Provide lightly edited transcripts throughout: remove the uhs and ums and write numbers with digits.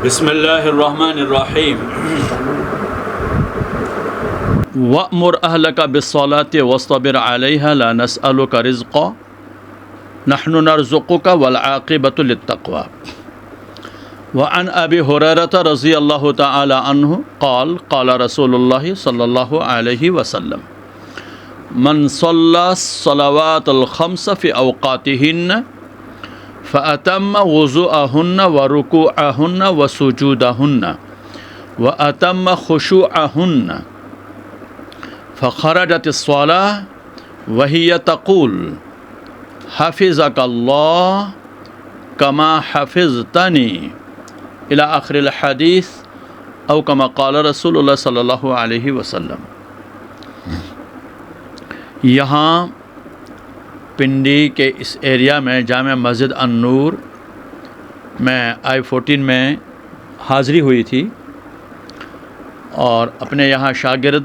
بسم اللہ الرحمن الرحیم وَأْمُرْ أَهْلَكَ بِالصَّلَاةِ وَاصْطَبِرْ عَلَيْهَا لَا نَسْأَلُكَ رِزْقًا نَحْنُ نَرْزُقُكَ وَالْعَاقِبَةُ لِلتَّقْوَى وعن أبي هريرة رضي الله تعالى عنه قال قال رسول الله صلى الله عليه وسلم من صلى الصلوات الخمس في أوقاتهن فأتم وضوءهن وركوعهن وسجودهن وأتم خشوعهن فخرجت الصلاة وهي تقول حفظك الله كما حفظتني إلى آخر الحديث أو كما قال رسول الله صلی اللہ علیہ وسلم۔ یہاں پنڈی کے اس ایریا میں جامع مسجد النور میں I-14 میں حاضری ہوئی تھی، اور اپنے یہاں شاگرد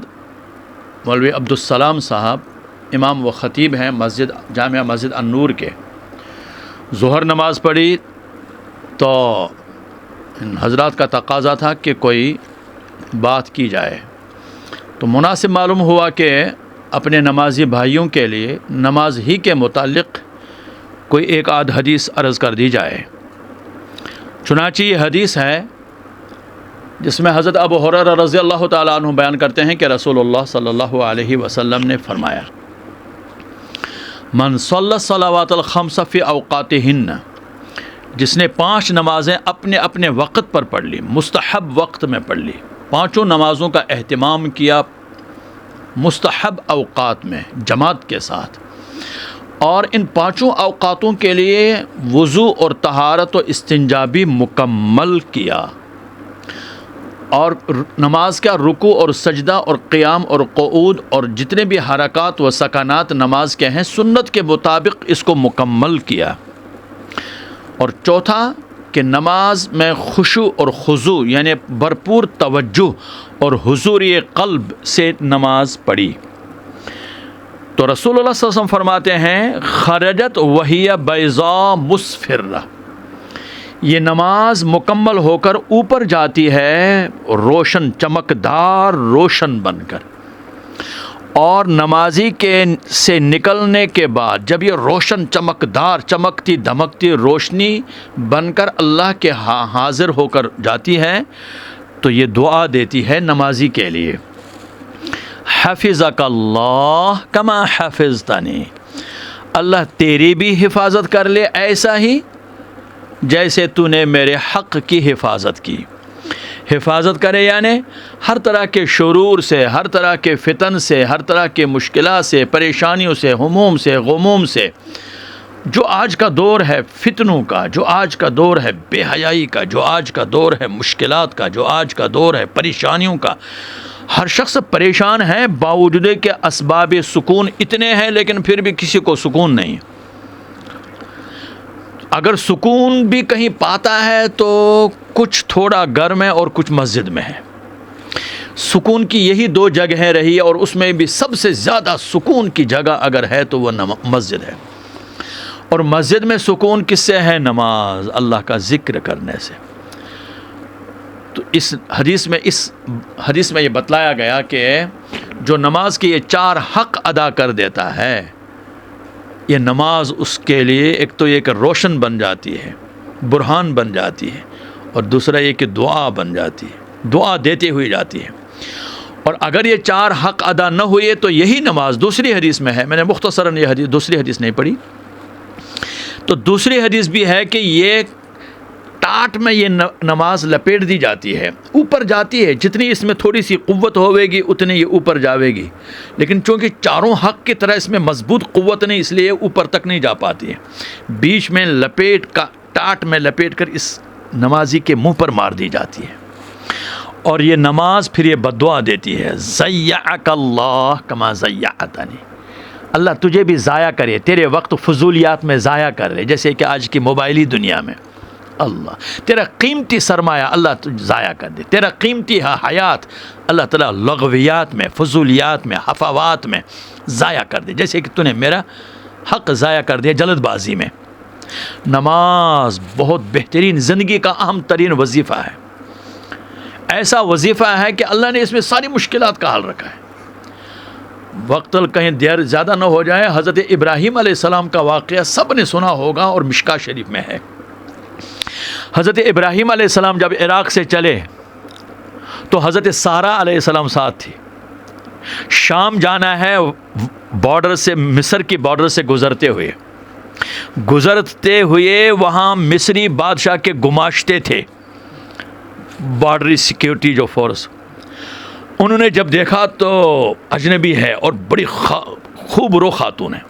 مولوی عبدالسلام صاحب امام و خطیب ہیں جامع مسجد النور کے۔ ظہر نماز پڑھی تو حضرات کا تقاضا تھا کہ کوئی بات کی جائے، تو مناسب معلوم ہوا کہ اپنے نمازی بھائیوں کے لیے نماز ہی کے متعلق کوئی ایک آدھ حدیث عرض کر دی جائے۔ چنانچہ یہ حدیث ہے جس میں حضرت ابو ہریرہ رضی اللہ تعالیٰ عنہ بیان کرتے ہیں کہ رسول اللہ صلی اللہ علیہ وسلم نے فرمایا من صلی الصلوات الخمس فی اوقاتہن، جس نے 5 نمازیں اپنے اپنے وقت پر پڑھ لی، مستحب وقت میں پڑھ لی، 5 نمازوں کا اہتمام کیا مستحب اوقات میں جماعت کے ساتھ، اور ان 5 اوقاتوں کے لیے وضو اور طہارت و استنجا بھی مکمل کیا، اور نماز کا رکوع اور سجدہ اور قیام اور قعود اور جتنے بھی حرکات و سکنات نماز کے ہیں سنت کے مطابق اس کو مکمل کیا، اور چوتھا کہ نماز میں خشوع اور خضوع یعنی بھرپور توجہ اور حضوری قلب سے نماز پڑھی۔ تو رسول اللہ صلی اللہ علیہ وسلم فرماتے ہیں خرجت وہی بیضاء مسفرہ، یہ نماز مکمل ہو کر اوپر جاتی ہے روشن چمکدار روشن بن کر، اور نمازی کے سے نکلنے کے بعد جب یہ روشن چمکدار چمکتی دھمکتی روشنی بن کر اللہ کے حاضر ہو کر جاتی ہے تو یہ دعا دیتی ہے نمازی کے لیے حفظک اللہ کما حفظتنی، اللہ تیری بھی حفاظت کر لے ایسا ہی جیسے تو نے میرے حق کی حفاظت کی۔ حفاظت کرے یعنی ہر طرح کے شرور سے، ہر طرح کے فتن سے، ہر طرح کے مشکلات سے، پریشانیوں سے، ہموم سے، غموم سے، جو آج کا دور ہے فتنوں کا، جو آج کا دور ہے بے حیائی کا، جو آج کا دور ہے مشکلات کا، جو آج کا دور ہے پریشانیوں کا، ہر شخص پریشان ہے باوجود کہ اسباب سکون اتنے ہیں لیکن پھر بھی کسی کو سکون نہیں۔ اگر سکون بھی کہیں پاتا ہے تو کچھ تھوڑا گھر میں اور کچھ مسجد میں ہے۔ سکون کی یہی 2 جگہیں رہی اور اس میں بھی سب سے زیادہ سکون کی جگہ اگر ہے تو وہ مسجد ہے، اور مسجد میں سکون کس سے ہے؟ نماز، اللہ کا ذکر کرنے سے۔ تو اس حدیث میں یہ بتلایا گیا کہ جو نماز کے یہ 4 حق ادا کر دیتا ہے، یہ نماز اس کے لیے ایک تو یہ کہ روشن بن جاتی ہے، برہان بن جاتی ہے، اور دوسرا یہ کہ دعا بن جاتی ہے، دعا دیتے ہوئی جاتی ہے۔ اور اگر یہ 4 حق ادا نہ ہوئے تو یہی نماز دوسری حدیث میں ہے، میں نے مختصراً یہ حدیث دوسری حدیث نہیں پڑھی، تو دوسری حدیث بھی ہے کہ یہ ٹاٹ میں یہ نماز لپیٹ دی جاتی ہے، اوپر جاتی ہے، جتنی اس میں تھوڑی سی قوت ہوے گی اتنی یہ اوپر جاوے گی، لیکن چونکہ 4 حق کی طرح اس میں مضبوط قوت نہیں اس لیے اوپر تک نہیں جا پاتی ہے، بیچ میں ٹاٹ میں لپیٹ کر اس نمازی کے منہ پر مار دی جاتی ہے، اور یہ نماز پھر یہ بددعا دیتی ہے ضیعک اللہ کما ضیعتنی، اللہ تجھے بھی ضائع کرے، تیرے وقت فضولیات میں ضائع کر رہے، جیسے کہ آج کی موبائلی دنیا میں اللہ تیرا قیمتی سرمایہ اللہ ضائع کر دے، تیرا قیمتی حیات اللہ تعالیٰ لغویات میں، فضولیات میں، حفوات میں ضائع کر دے، جیسے کہ تو نے میرا حق ضائع کر دیا جلد بازی میں۔ نماز بہت بہترین زندگی کا اہم ترین وظیفہ ہے۔ ایسا وظیفہ ہے کہ اللہ نے اس میں ساری مشکلات کا حل رکھا ہے. وقت کہیں دیر زیادہ نہ ہو جائے، حضرت ابراہیم علیہ السلام کا واقعہ سب نے سنا ہوگا اور مشکاہ شریف میں ہے. حضرت ابراہیم علیہ السلام جب عراق سے چلے تو حضرت سارہ علیہ السلام ساتھ تھی. شام جانا ہے، بارڈر سے، مصر کی بارڈر سے گزرتے ہوئے وہاں مصری بادشاہ کے گماشتے تھے، بارڈری سیکیورٹی جو فورس. انہوں نے جب دیکھا تو اجنبی ہے اور بڑی خوب رو خاتون ہے.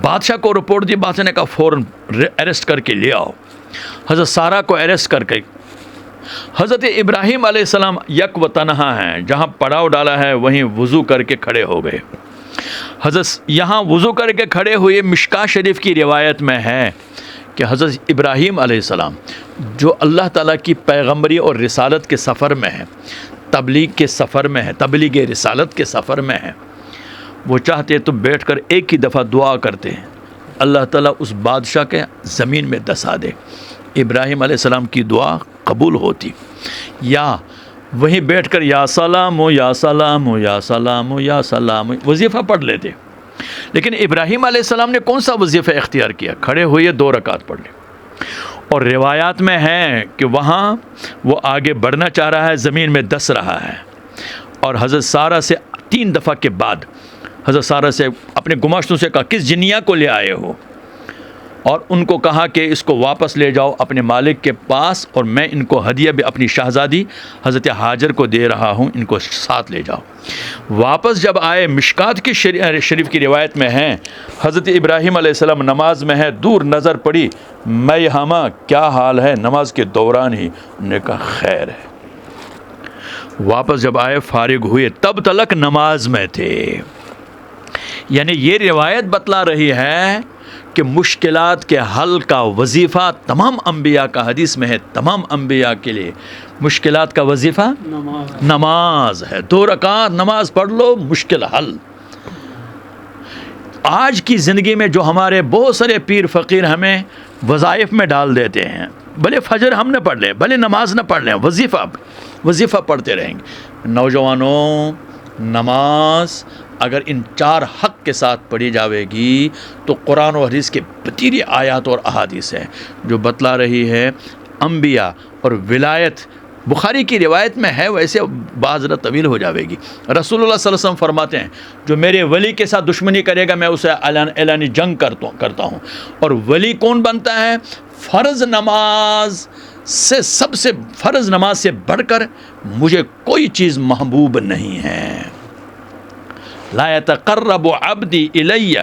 بادشاہ کو رپورٹ دی، بادشاہ نے کہا فوراً اریسٹ کر کے لے آؤ. حضرت سارہ کو اریسٹ کر کے حضرت ابراہیم علیہ السلام یک و تنہا ہیں، جہاں پڑاؤ ڈالا ہے وہیں وضو کر کے کھڑے ہو گئے. حضرت یہاں وضو کر کے کھڑے ہوئے، مشکاہ شریف کی روایت میں ہے کہ حضرت ابراہیم علیہ السلام جو اللہ تعالیٰ کی پیغمبری اور رسالت کے سفر میں ہے، تبلیغ کے سفر میں ہے، تبلیغ رسالت کے سفر میں ہے، وہ چاہتے تو بیٹھ کر ایک ہی دفعہ دعا کرتے ہیں، اللہ تعالیٰ اس بادشاہ کے زمین میں دسا دے. ابراہیم علیہ السلام کی دعا قبول ہوتی. یا وہیں بیٹھ کر یا سلام و یا سلام و یا سلام و یا سلام وظیفہ پڑھ لیتے. لیکن ابراہیم علیہ السلام نے کون سا وظیفہ اختیار کیا؟ کھڑے ہوئے 2 رکعت پڑھ لی. اور روایات میں ہے کہ وہاں وہ آگے بڑھنا چاہ رہا ہے، زمین میں دس رہا ہے، اور حضرت سارہ سے 3 دفعہ کے بعد حضرت سارہ سے اپنے گماشتوں سے کہا کس جنیا کو لے آئے ہو، اور ان کو کہا کہ اس کو واپس لے جاؤ اپنے مالک کے پاس، اور میں ان کو ہدیہ بھی اپنی شہزادی حضرت ہاجر کو دے رہا ہوں، ان کو ساتھ لے جاؤ. واپس جب آئے، مشکات کی شریف کی روایت میں ہیں، حضرت ابراہیم علیہ السلام نماز میں ہے، دور نظر پڑی، میں یہاں کیا حال ہے، نماز کے دوران ہی. انہوں نے کہا خیر ہے. واپس جب آئے، فارغ ہوئے، تب تلک نماز میں تھے. یعنی یہ روایت بتلا رہی ہے کہ مشکلات کے حل کا وظیفہ تمام انبیاء کا، حدیث میں ہے تمام انبیاء کے لیے مشکلات کا وظیفہ نماز ہے. 2 رکعت نماز پڑھ لو، مشکل حل. آج کی زندگی میں جو ہمارے بہت سارے پیر فقیر ہمیں وظائف میں ڈال دیتے ہیں، بھلے فجر ہم نہ پڑھ لیں، بھلے نماز نہ پڑھ لیں، وظیفہ پڑھتے رہیں گے. نوجوانوں، نماز اگر ان 4 حق کے ساتھ پڑھی جاوے گی تو قرآن و حدیث کے بتیری آیات اور احادیث ہیں جو بتلا رہی ہے انبیاء اور ولایت. بخاری کی روایت میں ہے، ویسے بعض ذرا طویل ہو جاوے گی. رسول اللہ صلی اللہ علیہ وسلم فرماتے ہیں جو میرے ولی کے ساتھ دشمنی کرے گا میں اسے اعلانی جنگ کرتا ہوں. اور ولی کون بنتا ہے؟ فرض نماز سے فرض نماز سے بڑھ کر مجھے کوئی چیز محبوب نہیں ہے. لا يتقرب عبدی الی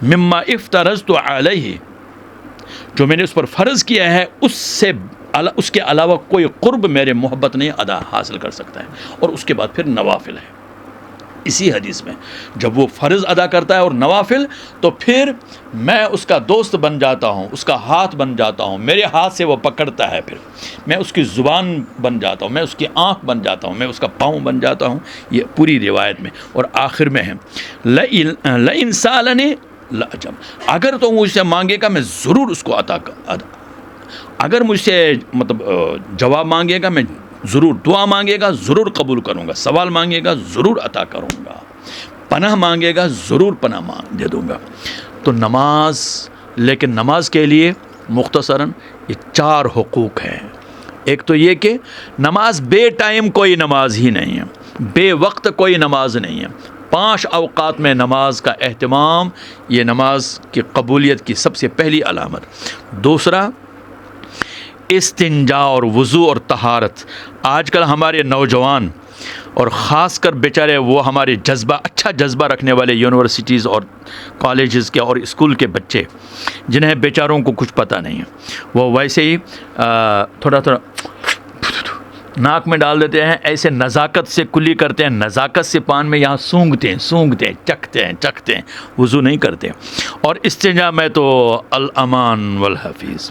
مما افترضت علیہ، جو میں نے اس پر فرض کیا ہے اس کے علاوہ کوئی قرب میرے محبت نہیں ادا حاصل کر سکتا ہے. اور اس کے بعد پھر نوافل ہے. اسی حدیث میں جب وہ فرض ادا کرتا ہے اور نوافل، تو پھر میں اس کا دوست بن جاتا ہوں، اس کا ہاتھ بن جاتا ہوں، میرے ہاتھ سے وہ پکڑتا ہے، پھر میں اس کی زبان بن جاتا ہوں، میں اس کی آنکھ بن جاتا ہوں، میں اس کا پاؤں بن جاتا ہوں. یہ پوری روایت میں. اور آخر میں ہے لئن سالنی لاجب، اگر تو مجھ سے مانگے گا میں ضرور اس کو اگر مجھ سے جواب مانگے گا میں ضرور، دعا مانگے گا ضرور قبول کروں گا، سوال مانگے گا ضرور عطا کروں گا، پناہ مانگے گا ضرور پناہ دے دوں گا. تو نماز، لیکن نماز کے لیے مختصراً یہ 4 حقوق ہیں. ایک تو یہ کہ نماز بے ٹائم کوئی نماز ہی نہیں ہے، بے وقت کوئی نماز نہیں ہے. 5 اوقات میں نماز کا اہتمام، یہ نماز کی قبولیت کی سب سے پہلی علامت. دوسرا استنجا اور وضو اور طہارت. آج کل ہمارے نوجوان اور خاص کر بیچارے وہ ہمارے اچھا جذبہ رکھنے والے یونیورسٹیز اور کالجز کے اور اسکول کے بچے، جنہیں بیچاروں کو کچھ پتہ نہیں ہے، وہ ویسے ہی تھوڑا ناک میں ڈال دیتے ہیں، ایسے نزاکت سے کلی کرتے ہیں، نزاکت سے پان میں یہاں سونگتے ہیں، چکھتے ہیں، وضو نہیں کرتے. اور استنجا میں تو الامان والحفیظ.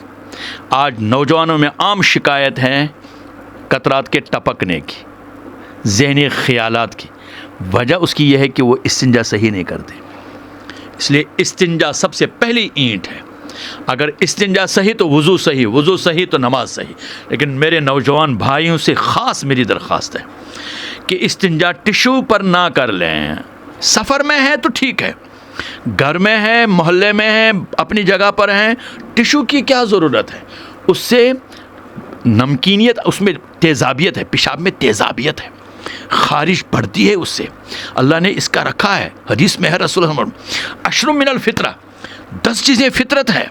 آج نوجوانوں میں عام شکایت ہے قطرات کے ٹپکنے کی، ذہنی خیالات کی. وجہ اس کی یہ ہے کہ وہ استنجا صحیح نہیں کرتے. اس لیے استنجا سب سے پہلی اینٹ ہے. اگر استنجا صحیح تو وضو صحیح، وضو صحیح تو نماز صحیح۔ لیکن میرے نوجوان بھائیوں سے خاص میری درخواست ہے کہ استنجا ٹشو پر نہ کر لیں۔ سفر میں ہے تو ٹھیک ہے، گھر میں ہے، محلے میں ہے، اپنی جگہ پر ہیں، ٹشو کی کیا ضرورت ہے؟ اس سے نمکینیت، اس میں تیزابیت ہے، پیشاب میں تیزابیت ہے، خارش بڑھتی ہے اس سے۔ اللہ نے اس کا رکھا ہے، حدیث میں ہے، رسول اللہ عشر من الفطرہ، 10 چیزیں فطرت ہے،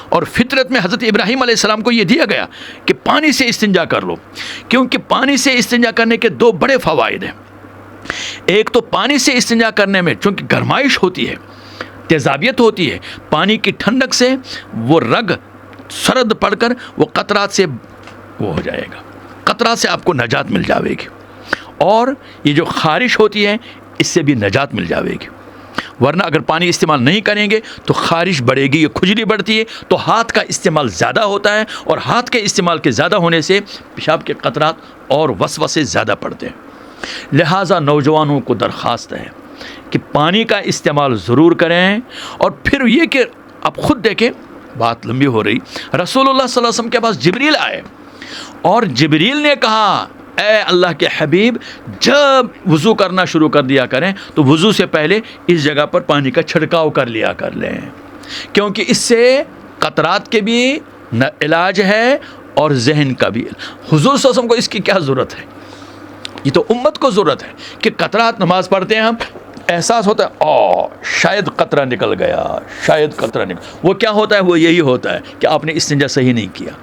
اور فطرت میں حضرت ابراہیم علیہ السلام کو یہ دیا گیا کہ پانی سے استنجا کر لو، کیونکہ پانی سے استنجا کرنے کے 2 بڑے فوائد ہیں۔ ایک تو پانی سے استنجا کرنے میں چونکہ گرمائش ہوتی ہے، تیزابیت ہوتی ہے، پانی کی ٹھنڈک سے وہ رگ سرد پڑ کر وہ قطرات سے وہ ہو جائے گا، قطرات سے آپ کو نجات مل جاوے گی، اور یہ جو خارش ہوتی ہے اس سے بھی نجات مل جاوے گی۔ ورنہ اگر پانی استعمال نہیں کریں گے تو خارش بڑھے گی، یہ کھجلی بڑھتی ہے، تو ہاتھ کا استعمال زیادہ ہوتا ہے، اور ہاتھ کے استعمال کے زیادہ ہونے سے پیشاب کے قطرات اور وسوسے زیادہ پڑتے ہیں۔ لہٰذا نوجوانوں کو درخواست ہے کہ پانی کا استعمال ضرور کریں۔ اور پھر یہ کہ آپ خود دیکھیں، بات لمبی ہو رہی، رسول اللہ صلی اللہ علیہ وسلم کے پاس جبریل آئے، اور جبریل نے کہا اے اللہ کے حبیب، جب وضو کرنا شروع کر دیا کریں تو وضو سے پہلے اس جگہ پر پانی کا چھڑکاؤ کر لیا کر لیں، کیونکہ اس سے قطرات کے بھی علاج ہے اور ذہن کا بھی۔ حضور صلی اللہ علیہ وسلم کو اس کی کیا ضرورت ہے؟ یہ تو امت کو ضرورت ہے کہ قطرات، نماز پڑھتے ہیں ہم، احساس ہوتا ہے شاید قطرہ نکل گیا، شاید قطرہ نکل، وہ کیا ہوتا ہے؟ وہ یہی ہوتا ہے کہ آپ نے استنجا صحیح نہیں کیا۔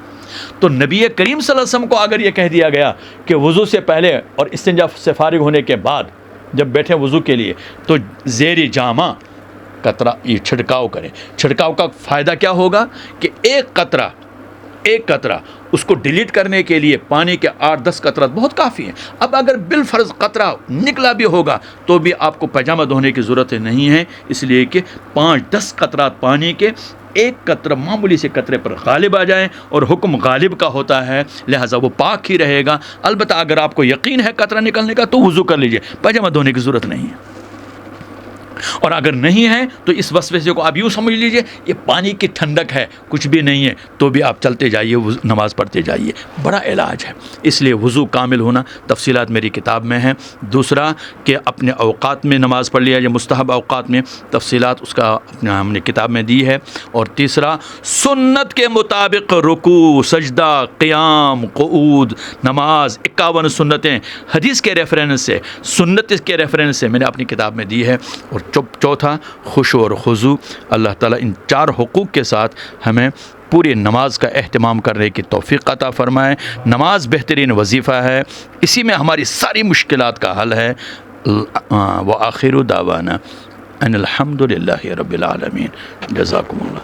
تو نبی کریم صلی اللہ علیہ وسلم کو اگر یہ کہہ دیا گیا کہ وضو سے پہلے اور استنجا سے فارغ ہونے کے بعد جب بیٹھے وضو کے لیے تو زیر جامہ قطرہ یہ چھڑکاؤ کریں۔ چھڑکاؤ کا فائدہ کیا ہوگا کہ ایک قطرہ اس کو ڈیلیٹ کرنے کے لیے پانی کے 8-10 قطرات بہت کافی ہیں۔ اب اگر بالفرض قطرہ نکلا بھی ہوگا تو بھی آپ کو پائجامہ دھونے کی ضرورت نہیں ہے، اس لیے کہ 5-10 قطرات پانی کے ایک قطرہ معمولی سے قطرے پر غالب آ جائیں، اور حکم غالب کا ہوتا ہے، لہٰذا وہ پاک ہی رہے گا۔ البتہ اگر آپ کو یقین ہے قطرہ نکلنے کا تو وضو کر لیجئے، پائجامہ دھونے کی ضرورت نہیں ہے۔ اور اگر نہیں ہے تو اس وسوسے کو آپ یوں سمجھ لیجئے یہ پانی کی ٹھنڈک ہے، کچھ بھی نہیں ہے، تو بھی آپ چلتے جائیے، نماز پڑھتے جائیے، بڑا علاج ہے۔ اس لیے وضو کامل ہونا، تفصیلات میری کتاب میں ہیں۔ دوسرا کہ اپنے اوقات میں نماز پڑھ لیا، یہ مستحب اوقات میں، تفصیلات اس کا ہم نے کتاب میں دی ہے۔ اور تیسرا سنت کے مطابق رکوع، سجدہ، قیام، قعود، نماز، 51 سنتیں حدیث کے ریفرنس سے، سنت کے ریفرنس سے میں نے اپنی کتاب میں دی ہے۔ اور چوتھا خشوع اور خضوع۔ اللہ تعالیٰ ان 4 حقوق کے ساتھ ہمیں پوری نماز کا اہتمام کرنے کی توفیق عطا فرمائے۔ نماز بہترین وظیفہ ہے، اسی میں ہماری ساری مشکلات کا حل ہے۔ وآخر دعوانا ان الحمد للہ رب العالمین۔ جزاکم اللہ۔